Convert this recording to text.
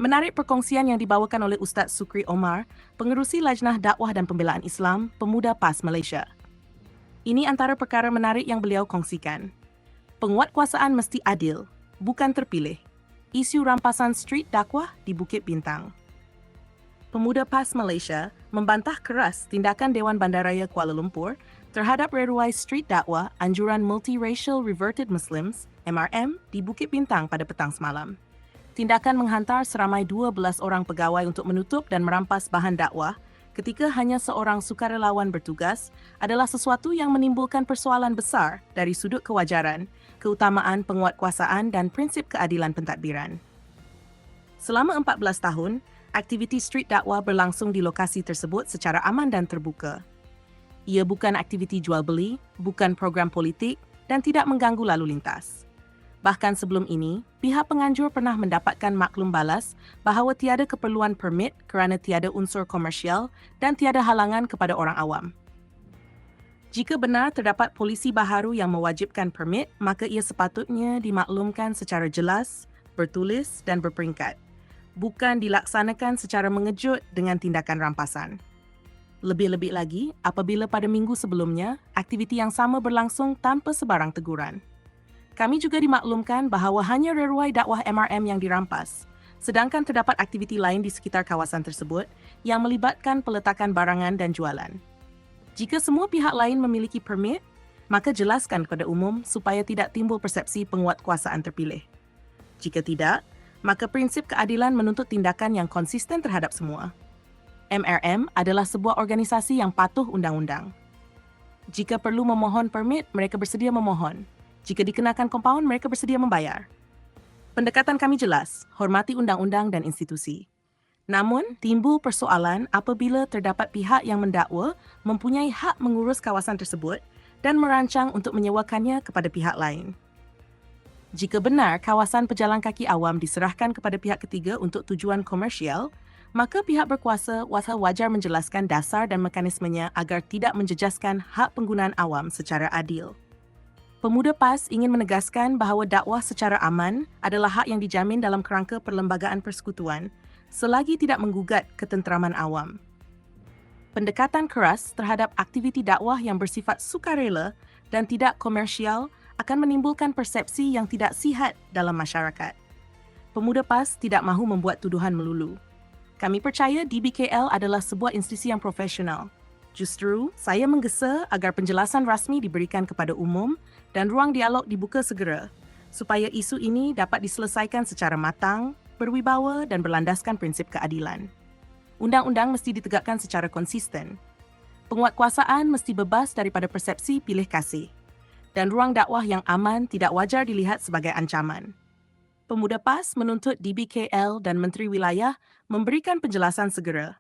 Menarik perkongsian yang dibawakan oleh Ustaz Sukri Omar, Pengerusi Lajnah Dakwah dan Pembelaan Islam, Pemuda PAS Malaysia. Ini antara perkara menarik yang beliau kongsikan. Penguatkuasaan mesti adil, bukan terpilih. Isu rampasan street dakwah di Bukit Bintang. Pemuda PAS Malaysia membantah keras tindakan Dewan Bandaraya Kuala Lumpur terhadap reruai street dakwah anjuran Multiracial Reverted Muslims, MRM, di Bukit Bintang pada petang semalam. Tindakan menghantar seramai 12 orang pegawai untuk menutup dan merampas bahan dakwah ketika hanya seorang sukarelawan bertugas adalah sesuatu yang menimbulkan persoalan besar dari sudut kewajaran, keutamaan penguatkuasaan dan prinsip keadilan pentadbiran. Selama 14 tahun, aktiviti street dakwah berlangsung di lokasi tersebut secara aman dan terbuka. Ia bukan aktiviti jual beli, bukan program politik dan tidak mengganggu lalu lintas. Bahkan sebelum ini, pihak penganjur pernah mendapatkan maklum balas bahawa tiada keperluan permit kerana tiada unsur komersial dan tiada halangan kepada orang awam. Jika benar terdapat polisi baharu yang mewajibkan permit, maka ia sepatutnya dimaklumkan secara jelas, bertulis dan berperingkat, bukan dilaksanakan secara mengejut dengan tindakan rampasan. Lebih-lebih lagi, apabila pada minggu sebelumnya, aktiviti yang sama berlangsung tanpa sebarang teguran. Kami juga dimaklumkan bahawa hanya reruai dakwah MRM yang dirampas, sedangkan terdapat aktiviti lain di sekitar kawasan tersebut yang melibatkan peletakan barangan dan jualan. Jika semua pihak lain memiliki permit, maka jelaskan kepada umum supaya tidak timbul persepsi penguatkuasaan terpilih. Jika tidak, maka prinsip keadilan menuntut tindakan yang konsisten terhadap semua. MRM adalah sebuah organisasi yang patuh undang-undang. Jika perlu memohon permit, mereka bersedia memohon. Jika dikenakan kompaun, mereka bersedia membayar. Pendekatan kami jelas, hormati undang-undang dan institusi. Namun, timbul persoalan apabila terdapat pihak yang mendakwa mempunyai hak mengurus kawasan tersebut dan merancang untuk menyewakannya kepada pihak lain. Jika benar kawasan pejalan kaki awam diserahkan kepada pihak ketiga untuk tujuan komersial, maka pihak berkuasa wajar menjelaskan dasar dan mekanismenya agar tidak menjejaskan hak penggunaan awam secara adil. Pemuda PAS ingin menegaskan bahawa dakwah secara aman adalah hak yang dijamin dalam kerangka perlembagaan persekutuan selagi tidak menggugat ketenteraman awam. Pendekatan keras terhadap aktiviti dakwah yang bersifat sukarela dan tidak komersial akan menimbulkan persepsi yang tidak sihat dalam masyarakat. Pemuda PAS tidak mahu membuat tuduhan melulu. Kami percaya DBKL adalah sebuah institusi yang profesional. Justru, saya menggesa agar penjelasan rasmi diberikan kepada umum dan ruang dialog dibuka segera, supaya isu ini dapat diselesaikan secara matang, berwibawa dan berlandaskan prinsip keadilan. Undang-undang mesti ditegakkan secara konsisten. Penguatkuasaan mesti bebas daripada persepsi pilih kasih. Dan ruang dakwah yang aman tidak wajar dilihat sebagai ancaman. Pemuda PAS menuntut DBKL dan Menteri Wilayah memberikan penjelasan segera.